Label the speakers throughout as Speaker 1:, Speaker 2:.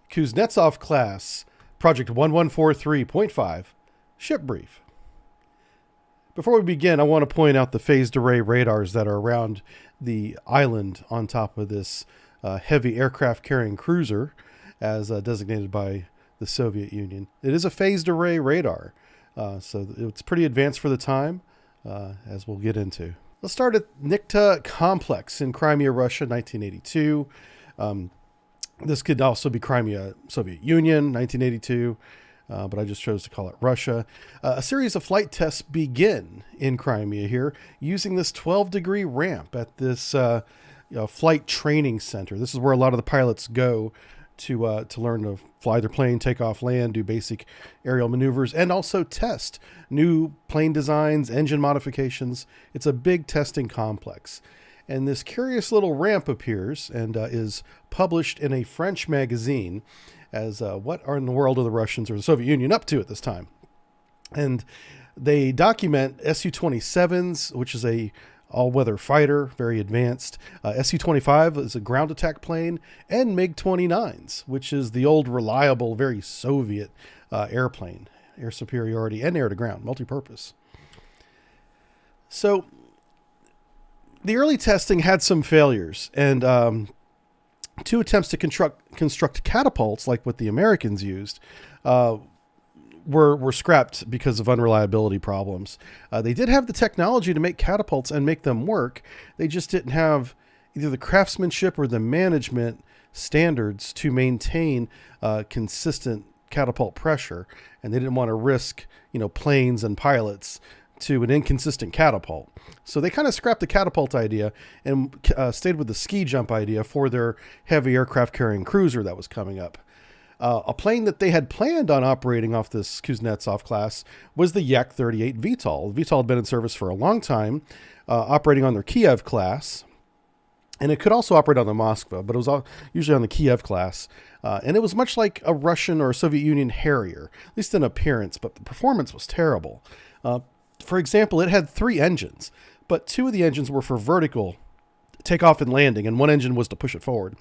Speaker 1: Kuznetsov-class, Project 1143.5, ship brief. Before we begin, I want to point out the phased array radars that are around the island on top of this heavy aircraft carrying cruiser, as designated by the Soviet Union. It is a phased array radar, so it's pretty advanced for the time, as we'll get into. Let's start at Nikta Complex in Crimea, Russia, 1982. This could also be Crimea, Soviet Union, 1982, but I just chose to call it Russia. A series of flight tests begin in Crimea here using this 12-degree ramp at this flight training center. This is where a lot of the pilots go to learn to fly their plane, take off, land, do basic aerial maneuvers, and also test new plane designs, engine modifications. It's a big testing complex. And this curious little ramp appears and is published in a French magazine as what are in the world of the Russians or the Soviet Union up to at this time. And they document Su-27s, which is a all-weather fighter, very advanced. Su-25 is a ground attack plane, and MiG-29s, which is the old reliable, very Soviet airplane, air superiority and air-to-ground, multi-purpose. So the early testing had some failures, and two attempts to construct catapults, like what the Americans used, were scrapped because of unreliability problems. They did have the technology to make catapults and make them work. They just didn't have either the craftsmanship or the management standards to maintain consistent catapult pressure, and they didn't want to risk, planes and pilots to an inconsistent catapult. So they kind of scrapped the catapult idea and stayed with the ski jump idea for their heavy aircraft carrying cruiser that was coming up. A plane that they had planned on operating off this Kuznetsov class was the Yak-38 VTOL. The VTOL had been in service for a long time, operating on their Kiev class. And it could also operate on the Moskva, but it was usually on the Kiev class. And it was much like a Russian or Soviet Union Harrier, at least in appearance, but the performance was terrible. For example, it had 3 engines, but 2 of the engines were for vertical takeoff and landing, and 1 engine was to push it forward.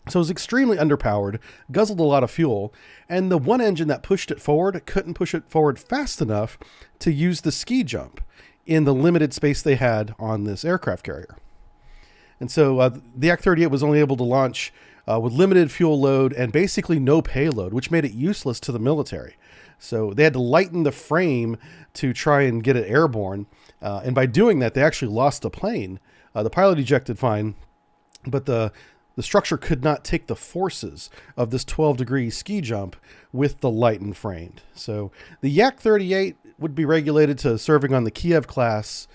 Speaker 1: So it was extremely underpowered, guzzled a lot of fuel, and the 1 engine that pushed it forward couldn't push it forward fast enough to use the ski jump in the limited space they had on this aircraft carrier. And so the Yak-38 was only able to launch with limited fuel load and basically no payload, which made it useless to the military. So they had to lighten the frame to try and get it airborne. And by doing that, they actually lost the plane. The pilot ejected fine, but the structure could not take the forces of this 12-degree ski jump with the lightened frame. So the Yak-38 would be regulated to serving on the Kiev-class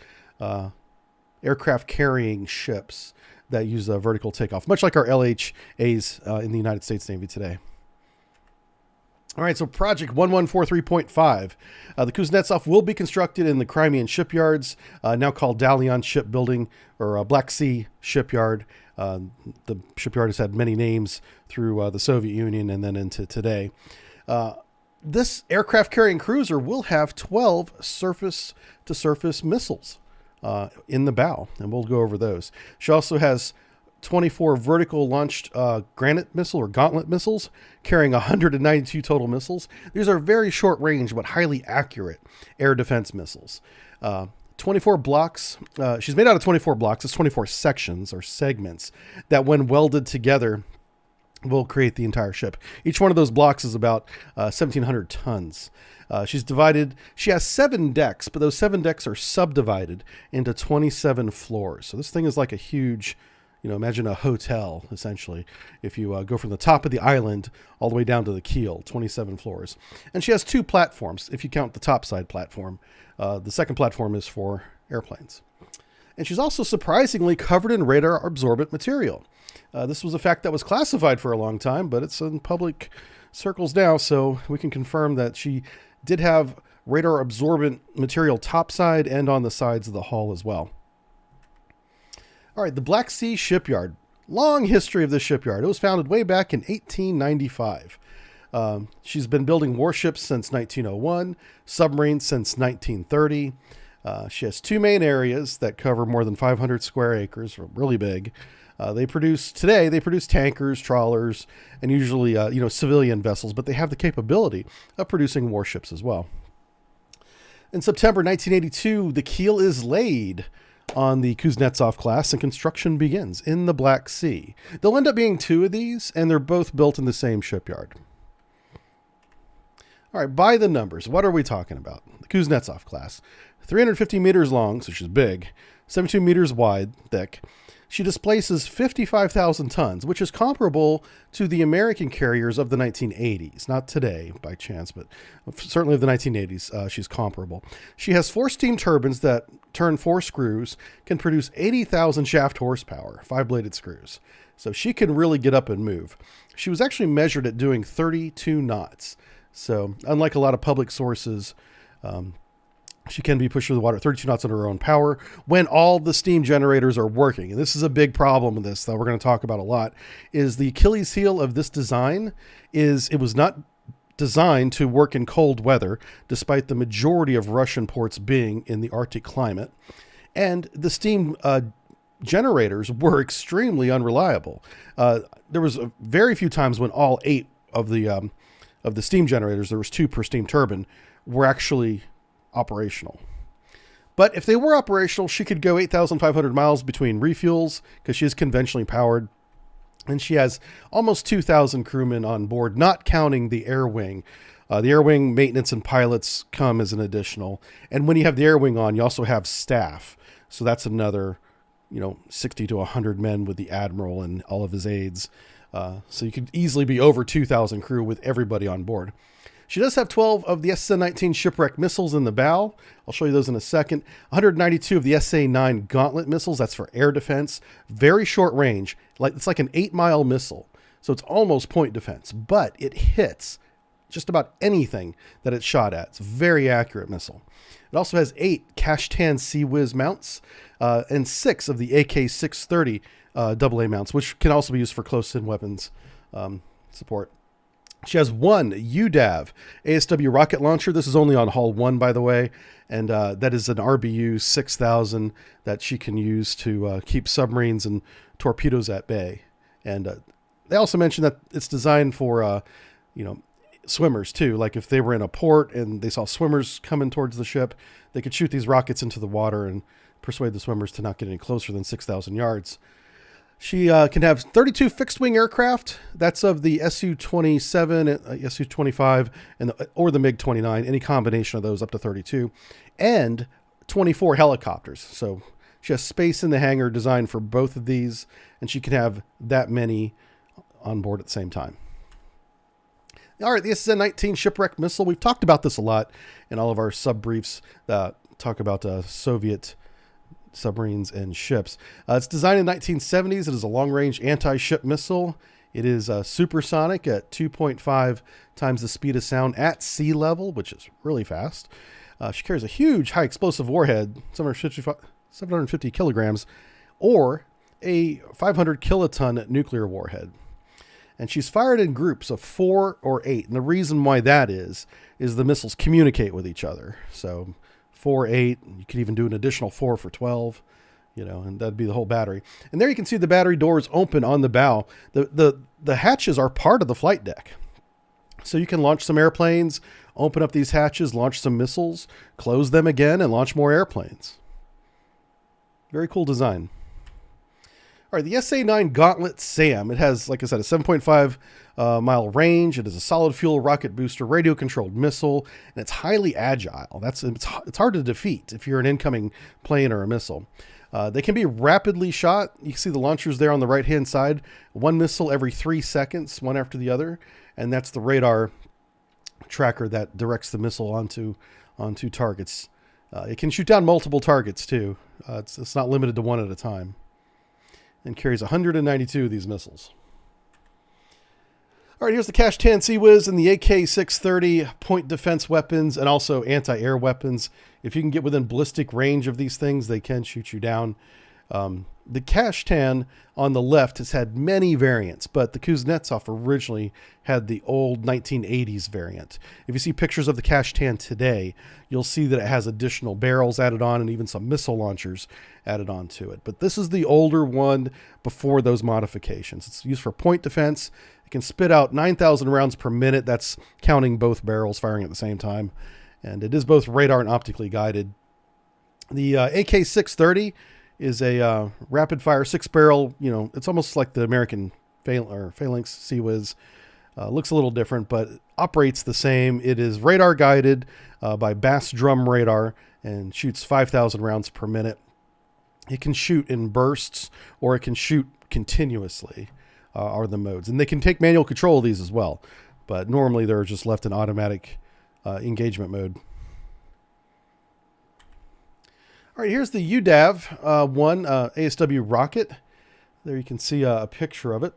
Speaker 1: aircraft carrying ships that use a vertical takeoff, much like our LHAs in the United States Navy today. All right, so Project 1143.5. The Kuznetsov will be constructed in the Crimean shipyards, now called Dalian Shipbuilding, or Black Sea Shipyard. The shipyard has had many names through the Soviet Union and then into today. This aircraft carrying cruiser will have 12 surface-to-surface missiles in the bow, and we'll go over those. She also has 24 vertical launched granite missile or gauntlet missiles carrying 192 total missiles. These are very short range but highly accurate air defense missiles. 24 blocks. She's made out of 24 blocks. It's 24 sections or segments that, when welded together, will create the entire ship. Each one of those blocks is about 1,700 tons. She has 7 decks, but those 7 decks are subdivided into 27 floors. So this thing is like a huge, imagine a hotel, essentially. If you go from the top of the island all the way down to the keel, 27 floors. And she has 2 platforms, if you count the topside platform. The second platform is for airplanes. And she's also surprisingly covered in radar absorbent material. This was a fact that was classified for a long time, but it's in public circles now, so we can confirm that she did have radar absorbent material topside and on the sides of the hull as well. All right, the Black Sea Shipyard. Long history of this shipyard. It was founded way back in 1895. She's been building warships since 1901, submarines since 1930. She has 2 main areas that cover more than 500 square acres, really big. They produce tankers, trawlers, and usually civilian vessels, but they have the capability of producing warships as well. In September 1982, the keel is laid on the Kuznetsov-class and construction begins in the Black Sea. There'll end up being 2 of these, and they're both built in the same shipyard. All right, by the numbers, what are we talking about? The Kuznetsov-class, 350 meters long, so she's big, 72 meters wide, thick. She displaces 55,000 tons, which is comparable to the American carriers of the 1980s. Not today, by chance, but certainly of the 1980s, she's comparable. She has 4 steam turbines that turn 4 screws, can produce 80,000 shaft horsepower, 5-bladed screws. So she can really get up and move. She was actually measured at doing 32 knots. So unlike a lot of public sources, she can be pushed through the water at 32 knots under her own power when all the steam generators are working. And this is a big problem with this that we're going to talk about a lot, is the Achilles heel of this design is it was not designed to work in cold weather, despite the majority of Russian ports being in the Arctic climate. And the steam generators were extremely unreliable. There was very few times when all 8 of the steam generators, there was 2 per steam turbine, were actually operational. But if they were operational, she could go 8,500 miles between refuels because she is conventionally powered. And she has almost 2,000 crewmen on board, not counting the air wing. The air wing maintenance and pilots come as an additional. And when you have the air wing on, you also have staff. So that's another, 60 to 100 men with the admiral and all of his aides. So you could easily be over 2,000 crew with everybody on board. She does have 12 of the SA-19 shipwreck missiles in the bow. I'll show you those in a second. 192 of the SA-9 Gauntlet missiles. That's for air defense. Very short range. It's like an 8-mile missile. So it's almost point defense. But it hits just about anything that it's shot at. It's a very accurate missile. It also has 8 Kashtan Sea Whiz mounts and 6 of the AK-630 AA mounts, which can also be used for close-in weapons support. She has 1 UDAV ASW rocket launcher. This is only on Hull 1, by the way, and that is an RBU 6000 that she can use to keep submarines and torpedoes at bay. And they also mentioned that it's designed for, swimmers too. Like if they were in a port and they saw swimmers coming towards the ship, they could shoot these rockets into the water and persuade the swimmers to not get any closer than 6,000 yards. She can have 32 fixed-wing aircraft. That's of the Su-27, Su-25, or the MiG-29, any combination of those up to 32, and 24 helicopters. So she has space in the hangar designed for both of these, and she can have that many on board at the same time. All right, the SA-19 shipwreck missile. We've talked about this a lot in all of our sub-briefs that talk about Soviet submarines and ships. It's designed in the 1970s. It is a long-range anti-ship missile. It is supersonic at 2.5 times the speed of sound at sea level, which is really fast. She carries a huge high explosive warhead, 750 kilograms, or a 500 kiloton nuclear warhead. And she's fired in groups of 4 or 8. And the reason why that is the missiles communicate with each other. So 4, 8, you could even do an additional 4 for 12, and that'd be the whole battery. And there you can see the battery doors open on the bow. The hatches are part of the flight deck. So you can launch some airplanes, open up these hatches, launch some missiles, close them again, and launch more airplanes. Very cool design. All right, the SA-9 Gauntlet SAM. It has, like I said, a 7.5 mile range. It is a solid fuel rocket booster, radio controlled missile, and it's highly agile. It's hard to defeat if you're an incoming plane or a missile. They can be rapidly shot. You can see the launchers there on the right hand side. 1 missile every 3 seconds, one after the other, and that's the radar tracker that directs the missile onto targets. It can shoot down multiple targets too. It's not limited to one at a time. And carries 192 of these missiles. All right, here's the Kashtan Sea Whiz and the AK-630 point defense weapons and also anti-air weapons. If you can get within ballistic range of these things, they can shoot you down. The Kashtan on the left has had many variants, but the Kuznetsov originally had the old 1980s variant. If you see pictures of the Kashtan today, you'll see that it has additional barrels added on and even some missile launchers added onto it. But this is the older one before those modifications. It's used for point defense. It can spit out 9,000 rounds per minute. That's counting both barrels firing at the same time. And it is both radar and optically guided. The AK-630 is a rapid fire 6-barrel. You know, it's almost like the American Phalanx Sea-Wiz. Looks a little different, but operates the same. It is radar guided by bass drum radar and shoots 5,000 rounds per minute. It can shoot in bursts or it can shoot continuously are the modes. And they can take manual control of these as well, but normally they're just left in automatic engagement mode. All right, here's the UDAV-1 ASW rocket. There you can see a picture of it.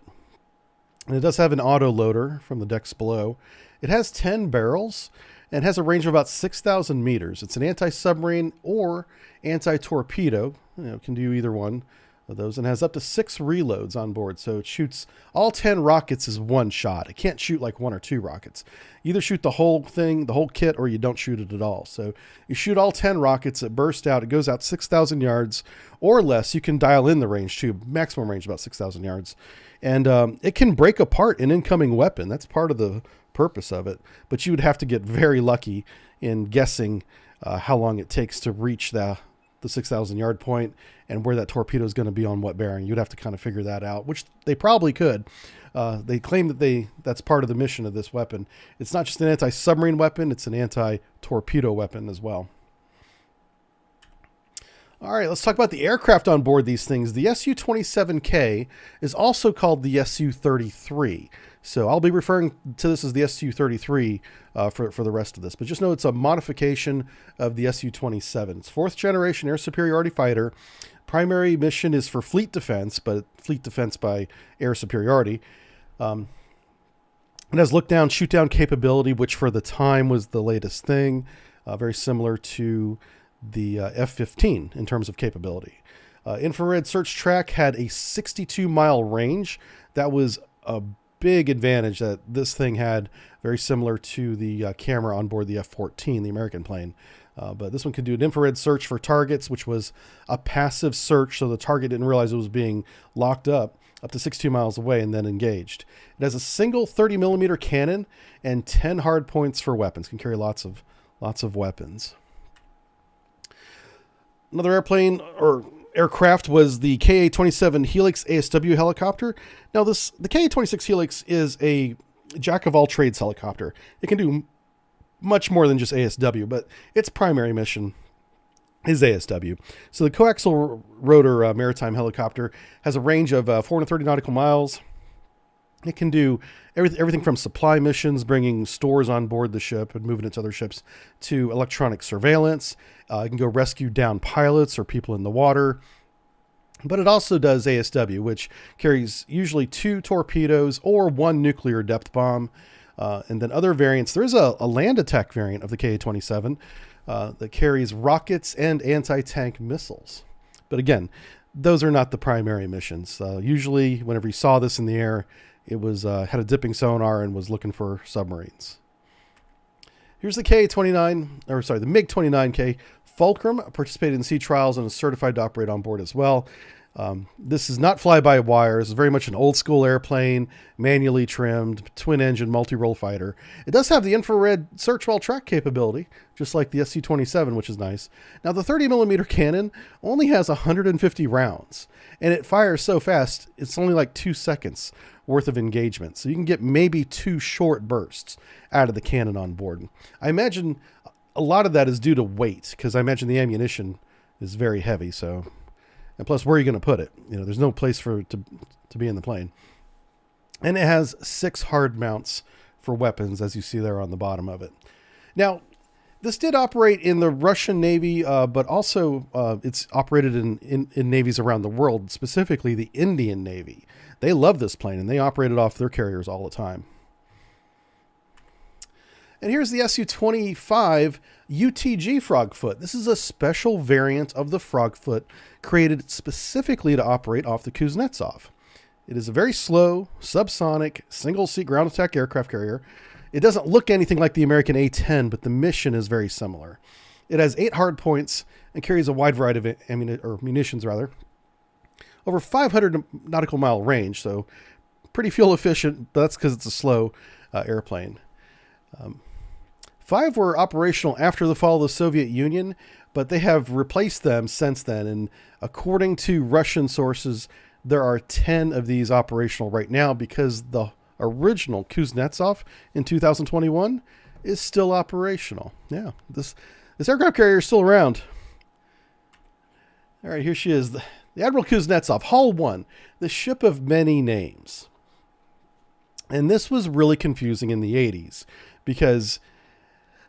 Speaker 1: And it does have an auto loader from the decks below. It has 10 barrels and has a range of about 6,000 meters. It's an anti-submarine or anti-torpedo. You know, it can do either one of those, and has up to 6 reloads on board. So it shoots all 10 rockets as one shot. It can't shoot like 1 or 2 rockets. You either shoot the whole thing, the whole kit, or you don't shoot it at all. So you shoot all 10 rockets, it bursts out, it goes out 6,000 yards or less. You can dial in the range too, maximum range about 6,000 yards. And it can break apart an incoming weapon. That's part of the purpose of it. But you would have to get very lucky in guessing how long it takes to reach the 6,000 yard point and where that torpedo is going to be on what bearing. You'd have to kind of figure that out, which they probably could. They claim that that's part of the mission of this weapon. It's not just an anti-submarine weapon, it's an anti-torpedo weapon as well. All right, let's talk about the aircraft on board these things. The Su-27K is also called the Su-33. So I'll be referring to this as the Su-33 for the rest of this. But just know it's a modification of the Su-27. It's 4th generation air superiority fighter. Primary mission is for fleet defense, but fleet defense by air superiority. It has look-down, shoot-down capability, which for the time was the latest thing. Very similar to the F-15 in terms of capability. Infrared search track had a 62-mile range. That was a big advantage that this thing had, very similar to the camera on board the F-14, the American plane. But this one could do an infrared search for targets, which was a passive search, so the target didn't realize it was being locked up to 62 miles away and then engaged. It has a single 30mm cannon and 10 hard points for weapons. Can carry lots of weapons. Another airplane or aircraft was the Ka-27 Helix ASW helicopter. Now the Ka-26 Helix is a jack-of-all-trades helicopter. It can do much more than just ASW, but its primary mission is ASW. So the coaxial rotor maritime helicopter has a range of 430 nautical miles. It can do everything from supply missions, bringing stores on board the ship and moving it to other ships, to electronic surveillance. It can go rescue down pilots or people in the water. But it also does ASW, which carries usually 2 torpedoes or 1 nuclear depth bomb. And then other variants. There is a land attack variant of the Ka-27 that carries rockets and anti-tank missiles. But again, those are not the primary missions. Usually, whenever you saw this in the air, it was had a dipping sonar and was looking for submarines. Here's the the MiG-29K Fulcrum, participated in sea trials and is certified to operate on board as well. This is not fly-by-wire. This is very much an old-school airplane, manually trimmed, twin-engine, multi-role fighter. It does have the infrared search-while-track capability, just like the Su-27, which is nice. Now, the 30mm cannon only has 150 rounds, and it fires so fast, it's only like 2 seconds worth of engagement. So you can get maybe 2 short bursts out of the cannon on board. I imagine a lot of that is due to weight, because I imagine the ammunition is very heavy, so... And plus, where are you going to put it? You know, there's no place for it to be in the plane. And it has 6 hard mounts for weapons, as you see there on the bottom of it. Now, this did operate in the Russian Navy, but also it's operated in navies around the world, specifically the Indian Navy. They love this plane, and they operate it off their carriers all the time. And here's the Su-25 UTG Frogfoot. This is a special variant of the Frogfoot created specifically to operate off the Kuznetsov. It is a very slow, subsonic, single-seat ground attack aircraft carrier. It doesn't look anything like the American A-10, but the mission is very similar. It has 8 hard points and carries a wide variety of munitions, over 500 nautical mile range, so pretty fuel efficient, but that's because it's a slow airplane. 5 were operational after the fall of the Soviet Union, but they have replaced them since then. And according to Russian sources, there are 10 of these operational right now because the original Kuznetsov in 2021 is still operational. Yeah, this aircraft carrier is still around. All right, here she is. The Admiral Kuznetsov, Hull 1, the ship of many names. And this was really confusing in the 80s because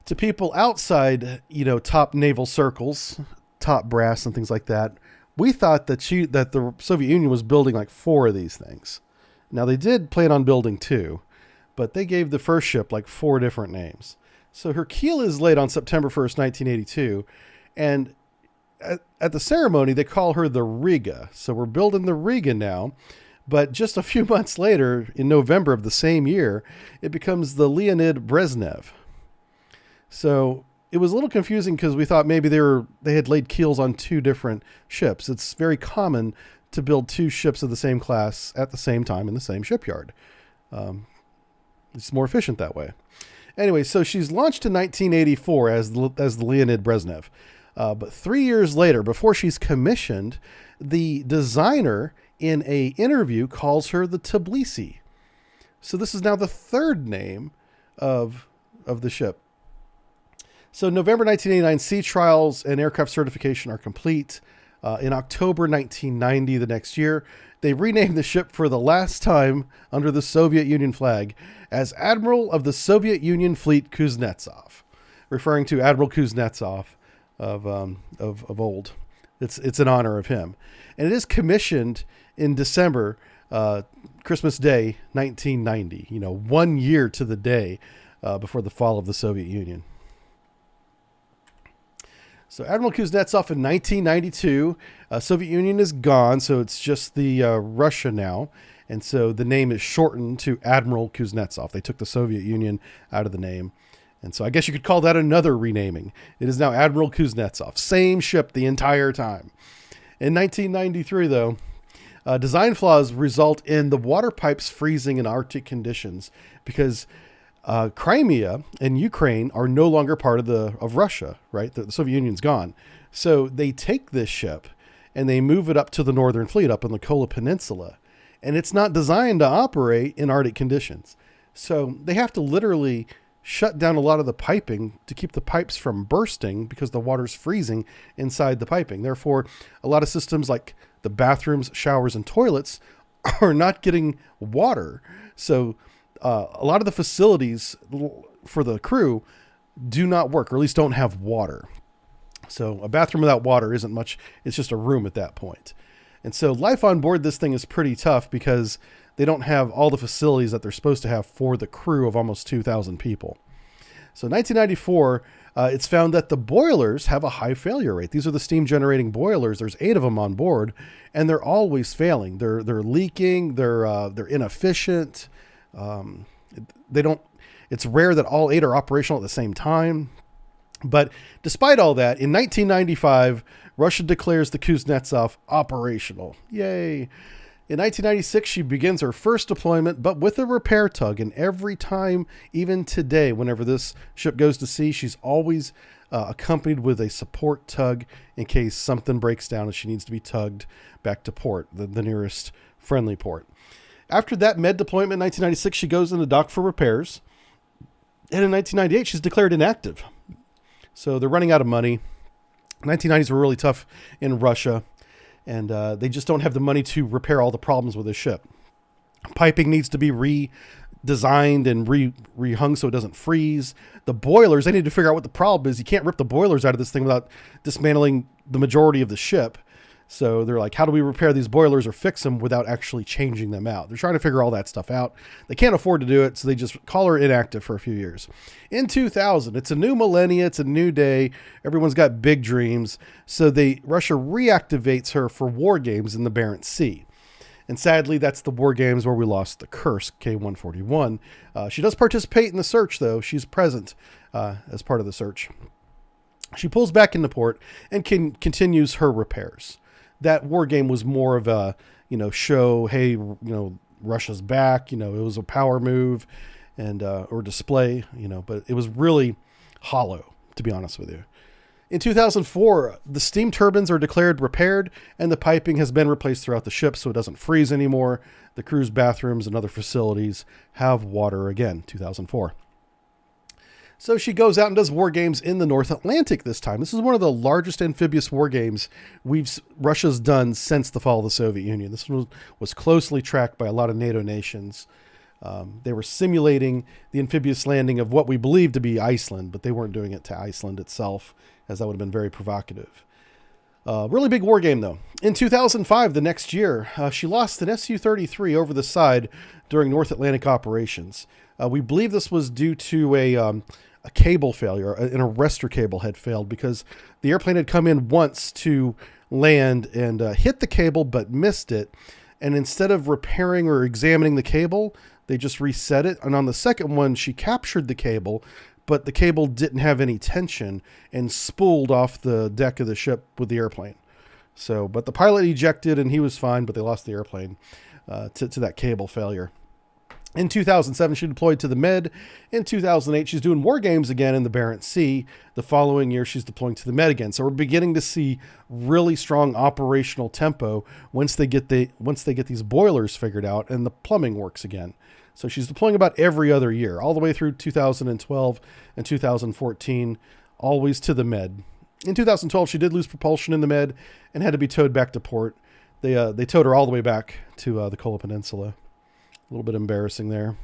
Speaker 1: to people outside, top naval circles, top brass and things like that, we thought that the Soviet Union was building like 4 of these things. Now they did plan on building 2, but they gave the first ship like 4 different names. So her keel is laid on September 1st, 1982, and at the ceremony, they call her the Riga. So we're building the Riga now. But just a few months later, in November of the same year, it becomes the Leonid Brezhnev. So it was a little confusing because we thought maybe they had laid keels on 2 different ships. It's very common to build 2 ships of the same class at the same time in the same shipyard. It's more efficient that way. Anyway, so she's launched in 1984 as the Leonid Brezhnev. But 3 years later, before she's commissioned, the designer in an interview calls her the Tbilisi. So this is now the 3rd name of the ship. So November 1989, sea trials and aircraft certification are complete. In October 1990, the next year, they renamed the ship for the last time under the Soviet Union flag as Admiral of the Soviet Union Fleet Kuznetsov, referring to Admiral Kuznetsov of old. It's in honor of him. And it is commissioned in December, Christmas Day, 1990, 1 year to the day before the fall of the Soviet Union. So Admiral Kuznetsov in 1992, Soviet Union is gone, so it's just the Russia now. And so the name is shortened to Admiral Kuznetsov. They took the Soviet Union out of the name. And so I guess you could call that another renaming. It is now Admiral Kuznetsov. Same ship the entire time. In 1993, though, design flaws result in the water pipes freezing in Arctic conditions because Crimea and Ukraine are no longer part of Russia, right? The Soviet Union's gone. So they take this ship and they move it up to the Northern Fleet up on the Kola Peninsula. And it's not designed to operate in Arctic conditions. So they have to literally shut down a lot of the piping to keep the pipes from bursting because the water's freezing inside the piping. Therefore, a lot of systems like the bathrooms, showers, and toilets are not getting water. So a lot of the facilities for the crew do not work, or at least don't have water. So a bathroom without water isn't much. It's just a room at that point. And so life on board this thing is pretty tough because they don't have all the facilities that they're supposed to have for the crew of almost 2,000 people. So 1994, it's found that the boilers have a high failure rate. These are the steam generating boilers. There's 8 of them on board, and they're always failing. They're leaking. They're inefficient. It's rare that all 8 are operational at the same time. But despite all that, in 1995, Russia declares the Kuznetsov operational. Yay. In 1996, she begins her first deployment, but with a repair tug. And every time, even today, whenever this ship goes to sea, she's always accompanied with a support tug in case something breaks down and she needs to be tugged back to port, the nearest friendly port. After that med deployment in 1996, she goes in the dock for repairs. And in 1998, she's declared inactive. So they're running out of money. 1990s were really tough in Russia. And they just don't have the money to repair all the problems with this ship. Piping needs to be redesigned and rehung so it doesn't freeze. The boilers, they need to figure out what the problem is. You can't rip the boilers out of this thing without dismantling the majority of the ship. So they're like, how do we repair these boilers or fix them without actually changing them out? They're trying to figure all that stuff out. They can't afford to do it, so they just call her inactive for a few years. In 2000, it's a new millennia, it's a new day. Everyone's got big dreams. So Russia reactivates her for war games in the Barents Sea. And sadly, that's the war games where we lost the Kursk K-141. She does participate in the search, though. She's present as part of the search. She pulls back into port and continues her repairs. That war game was more of a, show, hey, Russia's back. It was a power move and or display, but it was really hollow, to be honest with you. In 2004, the steam turbines are declared repaired and the piping has been replaced throughout the ship so it doesn't freeze anymore. The crew's bathrooms and other facilities have water again, 2004. So she goes out and does war games in the North Atlantic this time. This is one of the largest amphibious war games Russia's done since the fall of the Soviet Union. This one was closely tracked by a lot of NATO nations. They were simulating the amphibious landing of what we believe to be Iceland, but they weren't doing it to Iceland itself, as that would have been very provocative. Really big war game, though. In 2005, the next year, she lost an Su-33 over the side during North Atlantic operations. We believe this was due to a cable failure. An arrestor cable had failed because the airplane had come in once to land and hit the cable but missed it. And instead of repairing or examining the cable, they just reset it. And on the second one, she captured the cable, but the cable didn't have any tension and spooled off the deck of the ship with the airplane. But the pilot ejected and he was fine, but they lost the airplane to that cable failure. In 2007, she deployed to the Med. In 2008, she's doing war games again in the Barents Sea. The following year, she's deploying to the Med again. So we're beginning to see really strong operational tempo once they get these boilers figured out and the plumbing works again. So she's deploying about every other year, all the way through 2012 and 2014, always to the Med. In 2012, she did lose propulsion in the Med and had to be towed back to port. They towed her all the way back to the Kola Peninsula. A little bit embarrassing there.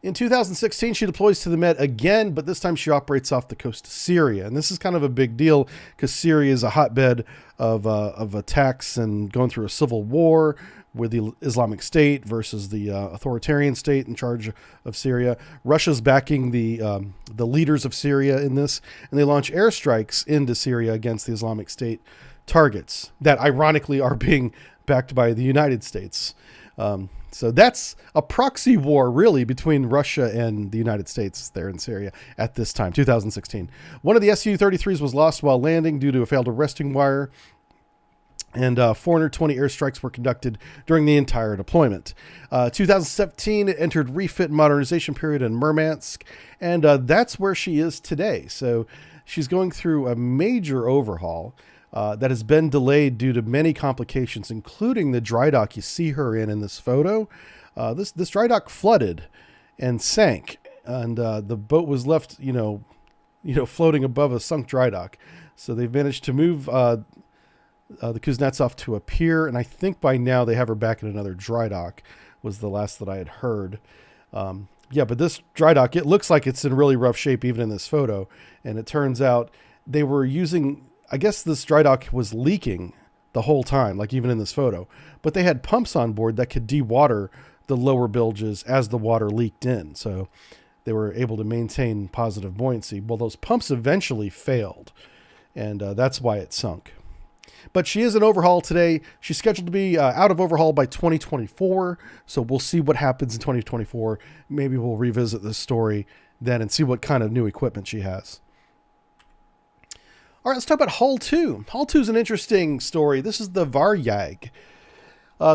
Speaker 1: In 2016, she deploys to the Med again, but this time she operates off the coast of Syria. And this is kind of a big deal because Syria is a hotbed of attacks and going through a civil war with the Islamic State versus the authoritarian state in charge of Syria. Russia's backing the leaders of Syria in this, and they launch airstrikes into Syria against the Islamic State targets that ironically are being backed by the United States. So that's a proxy war, really, between Russia and the United States there in Syria at this time, 2016. One of the Su-33s was lost while landing due to a failed arresting wire, and 420 airstrikes were conducted during the entire deployment. 2017, it entered refit and modernization period in Murmansk, and that's where she is today. So she's going through a major overhaul that has been delayed due to many complications, including the dry dock you see her in this photo. This dry dock flooded and sank, and the boat was left, floating above a sunk dry dock. So they've managed to move the Kuznetsov to a pier, and I think by now they have her back in another dry dock, was the last that I had heard. But this dry dock, it looks like it's in really rough shape even in this photo, and it turns out they were using... I guess this dry dock was leaking the whole time, like even in this photo. But they had pumps on board that could dewater the lower bilges as the water leaked in. So they were able to maintain positive buoyancy. Well, those pumps eventually failed, and that's why it sunk. But she is in overhaul today. She's scheduled to be out of overhaul by 2024. So we'll see what happens in 2024. Maybe we'll revisit this story then and see what kind of new equipment she has. All right, let's talk about Hull 2. Hull 2 is an interesting story. This is the Varyag.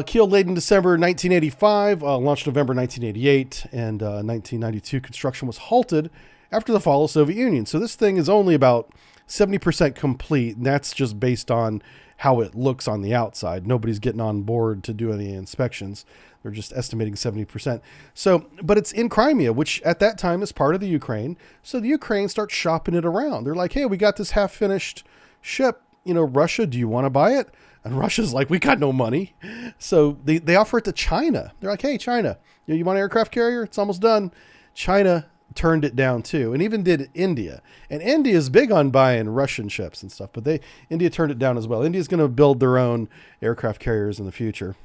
Speaker 1: Keel laid in December 1985, launched November 1988, and 1992 construction was halted after the fall of the Soviet Union. So this thing is only about 70% complete, and that's just based on how it looks on the outside. Nobody's getting on board to do any inspections. They're just estimating 70%. So, but it's in Crimea, which at that time is part of the Ukraine. So the Ukraine starts shopping it around. They're like, hey, we got this half-finished ship. Russia, do you want to buy it? And Russia's like, we got no money. So they offer it to China. They're like, hey, China, you want an aircraft carrier? It's almost done. China turned it down too, and even did India. And India is big on buying Russian ships and stuff, but India turned it down as well. India's going to build their own aircraft carriers in the future.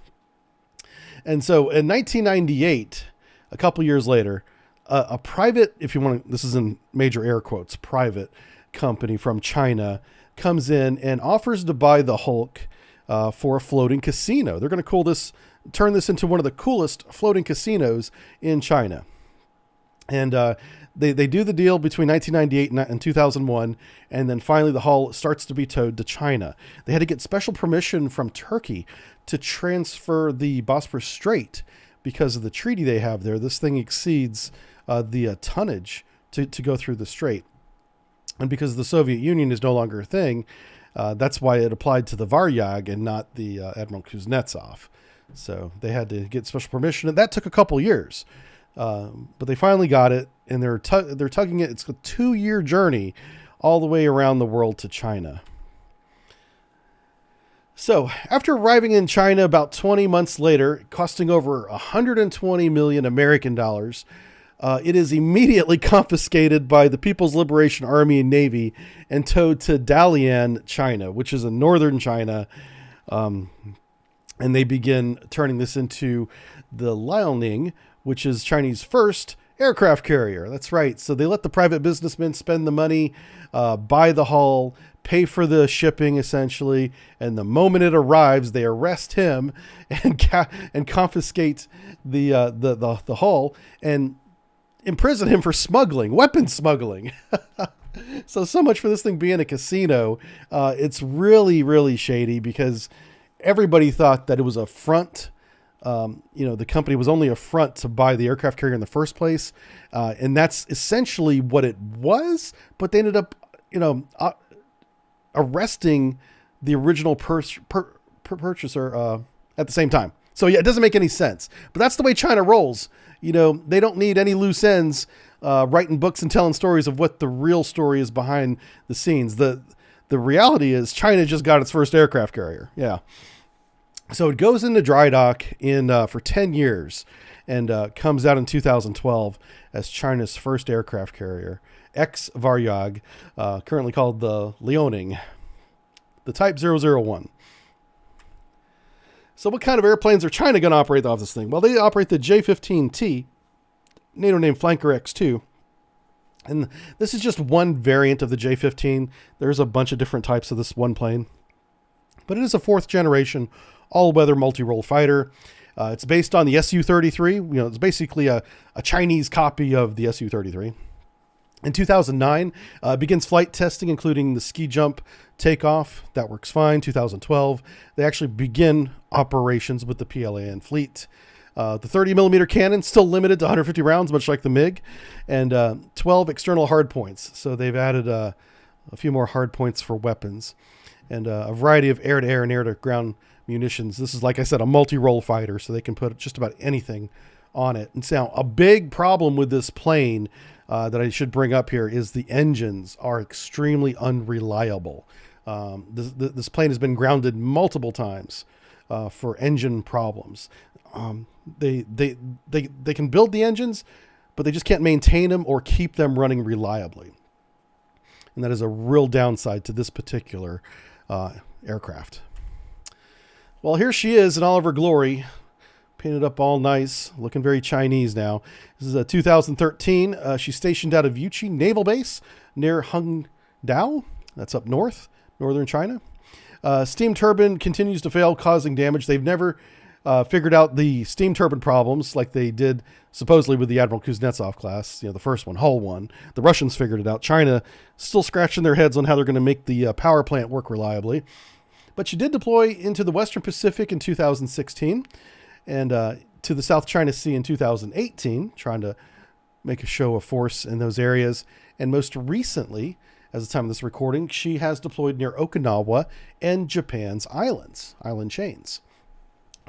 Speaker 1: And so in 1998, a couple years later, a private, if you want to, this is in major air quotes, private company from China comes in and offers to buy the Hulk for a floating casino. They're going to turn this into one of the coolest floating casinos in China. And they do the deal between 1998 and 2001, and then finally the hull starts to be towed to China. They had to get special permission from Turkey to transfer the Bosporus Strait because of the treaty they have there. This thing exceeds the tonnage to go through the strait. And because the Soviet Union is no longer a thing, that's why it applied to the Varyag and not the Admiral Kuznetsov. So they had to get special permission, and that took a couple years. But they finally got it, and they're tugging it. It's a 2-year journey all the way around the world to China. So after arriving in China about 20 months later, costing over 120 million American dollars, it is immediately confiscated by the People's Liberation Army and Navy and towed to Dalian, China, which is in northern China. And they begin turning this into the Liaoning, which is Chinese first aircraft carrier. That's right. So they let the private businessmen spend the money, buy the hull, pay for the shipping essentially. And the moment it arrives, they arrest him and confiscate the hull and imprison him for smuggling, weapon smuggling. So much for this thing being a casino. It's really, really shady because everybody thought that it was a front. The company was only a front to buy the aircraft carrier in the first place. And that's essentially what it was. But they ended up, arresting the original purchaser at the same time. So yeah, it doesn't make any sense. But that's the way China rolls. They don't need any loose ends writing books and telling stories of what the real story is behind the scenes. The reality is China just got its first aircraft carrier. Yeah. So it goes into dry dock for 10 years and comes out in 2012 as China's first aircraft carrier, ex-Varyag, currently called the Liaoning, the Type 001. So what kind of airplanes are China going to operate off this thing? Well, they operate the J-15T, NATO named Flanker X-2. And this is just one variant of the J-15. There's a bunch of different types of this one plane. But it is a 4th generation all-weather multi-role fighter. It's based on the Su-33. It's basically a Chinese copy of the Su-33. In 2009, begins flight testing, including the ski jump takeoff. That works fine. 2012, they actually begin operations with the PLAN fleet. The 30-millimeter cannon, still limited to 150 rounds, much like the MiG, and 12 external hardpoints. So they've added a few more hardpoints for weapons, and a variety of air-to-air and air-to-ground munitions. This is, like I said, a multi-role fighter, so they can put just about anything on it. And so a big problem with this plane that I should bring up here is the engines are extremely unreliable. This plane has been grounded multiple times for engine problems. They can build the engines, but they just can't maintain them or keep them running reliably. And that is a real downside to this particular aircraft. Well, here she is in all of her glory, painted up all nice, looking very Chinese now. This is 2013. She's stationed out of Yuqi Naval Base near Hangdao. That's up northern China. Steam turbine continues to fail, causing damage. They've never figured out the steam turbine problems like they did supposedly with the Admiral Kuznetsov-class, the first one, Hull 1. The Russians figured it out. China still scratching their heads on how they're going to make the power plant work reliably. But she did deploy into the Western Pacific in 2016 and to the South China Sea in 2018, trying to make a show of force in those areas. And most recently, as the time of this recording, she has deployed near Okinawa and Japan's island chains.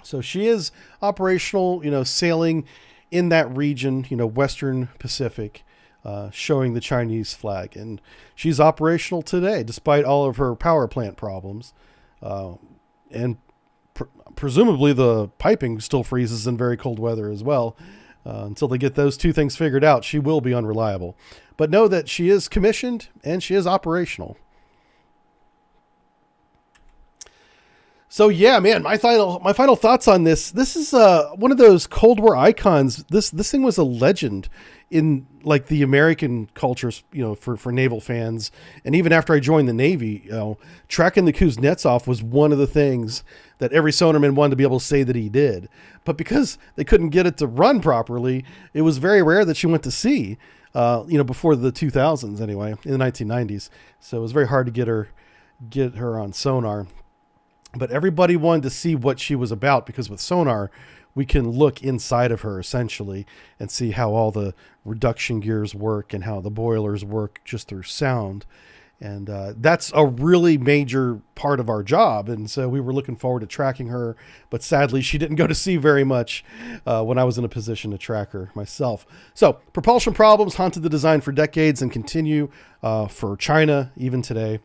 Speaker 1: So she is operational, sailing in that region, Western Pacific, showing the Chinese flag. And she's operational today, despite all of her power plant problems. And presumably the piping still freezes in very cold weather as well. Until they get those two things figured out, she will be unreliable. But know that she is commissioned and she is operational. So yeah, man, my final thoughts on this. This is one of those Cold War icons. This thing was a legend in like the American cultures, for naval fans. And even after I joined the Navy, tracking the Kuznetsov was one of the things that every sonarman wanted to be able to say that he did. But because they couldn't get it to run properly, it was very rare that she went to sea, before the 2000s anyway, in the 1990s. So it was very hard to get her on sonar. But everybody wanted to see what she was about, because with sonar, we can look inside of her essentially and see how all the reduction gears work and how the boilers work just through sound. And that's a really major part of our job. And so we were looking forward to tracking her, but sadly she didn't go to sea very much when I was in a position to track her myself. So propulsion problems haunted the design for decades and continue for China even today.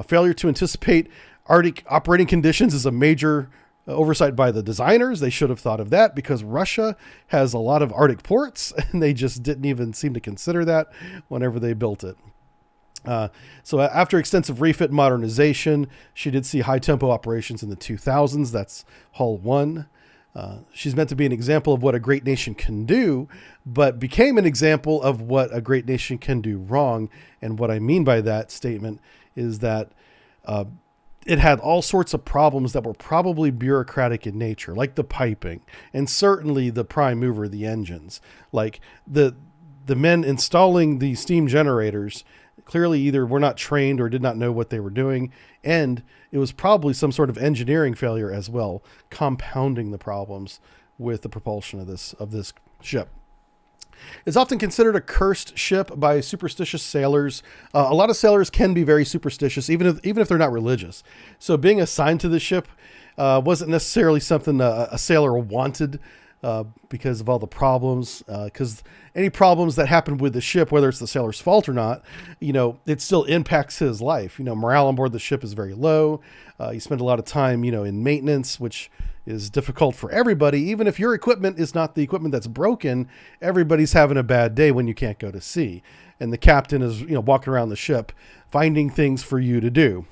Speaker 1: Failure to anticipate Arctic operating conditions is a major oversight by the designers. They should have thought of that, because Russia has a lot of Arctic ports and they just didn't even seem to consider that whenever they built it. So after extensive refit and modernization, she did see high tempo operations in the 2000s. That's Hull 1. She's meant to be an example of what a great nation can do, but became an example of what a great nation can do wrong. And what I mean by that statement is that it had all sorts of problems that were probably bureaucratic in nature, like the piping, and certainly the prime mover, the engines. Like the men installing the steam generators clearly either were not trained or did not know what they were doing, and it was probably some sort of engineering failure as well, compounding the problems with the propulsion of this ship. It's often considered a cursed ship by superstitious sailors. A lot of sailors can be very superstitious, even if they're not religious. So being assigned to the ship wasn't necessarily something a sailor wanted, because of all the problems. Because any problems that happen with the ship, whether it's the sailor's fault or not, it still impacts his life. Morale on board the ship is very low. You spend a lot of time, in maintenance, which is difficult for everybody. Even if your equipment is not the equipment that's broken, everybody's having a bad day when you can't go to sea. And the captain is, walking around the ship, finding things for you to do.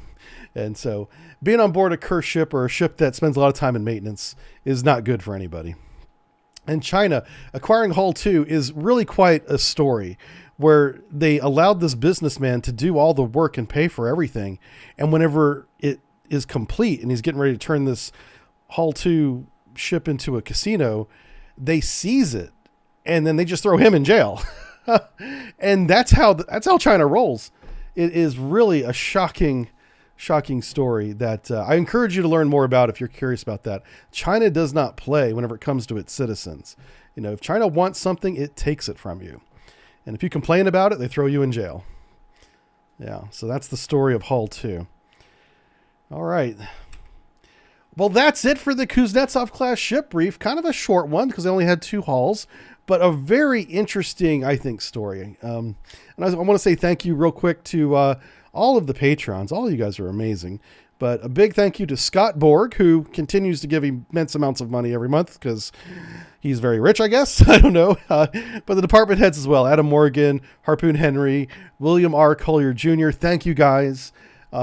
Speaker 1: And so being on board a cursed ship, or a ship that spends a lot of time in maintenance, is not good for anybody. And China acquiring Hull 2 is really quite a story, where they allowed this businessman to do all the work and pay for everything. And whenever it is complete and he's getting ready to turn this Hull 2 ship into a casino, they seize it and then they just throw him in jail. And that's how China rolls. It is really a shocking story that I encourage you to learn more about if you're curious about that. China does not play whenever it comes to its citizens. If China wants something, it takes it from you. And if you complain about it, they throw you in jail. Yeah, so that's the story of Hull 2. All right. Well, that's it for the Kuznetsov-class ship brief. Kind of a short one because they only had 2 hulls, but a very interesting, I think, story. And I want to say thank you real quick to all of the patrons. All of you guys are amazing. But a big thank you to Scott Borg, who continues to give immense amounts of money every month because he's very rich, I guess. I don't know. But the department heads as well. Adam Morgan, Harpoon Henry, William R. Collier Jr. Thank you, guys.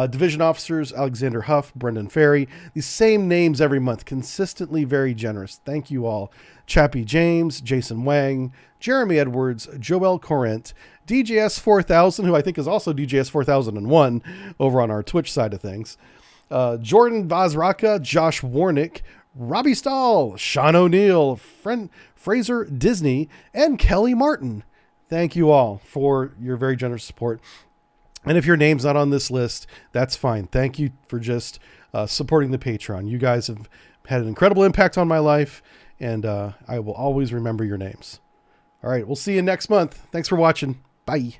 Speaker 1: Division officers, Alexander Huff, Brendan Ferry. These same names every month. Consistently very generous. Thank you all. Chappie James, Jason Wang, Jeremy Edwards, Joel Corrent, DJS 4000, who I think is also DJS 4001 over on our Twitch side of things. Jordan Vazraka, Josh Warnick, Robbie Stahl, Sean O'Neill, Fraser Disney, and Kelly Martin. Thank you all for your very generous support. And if your name's not on this list, that's fine. Thank you for just supporting the Patreon. You guys have had an incredible impact on my life, and I will always remember your names. All right, we'll see you next month. Thanks for watching. Bye.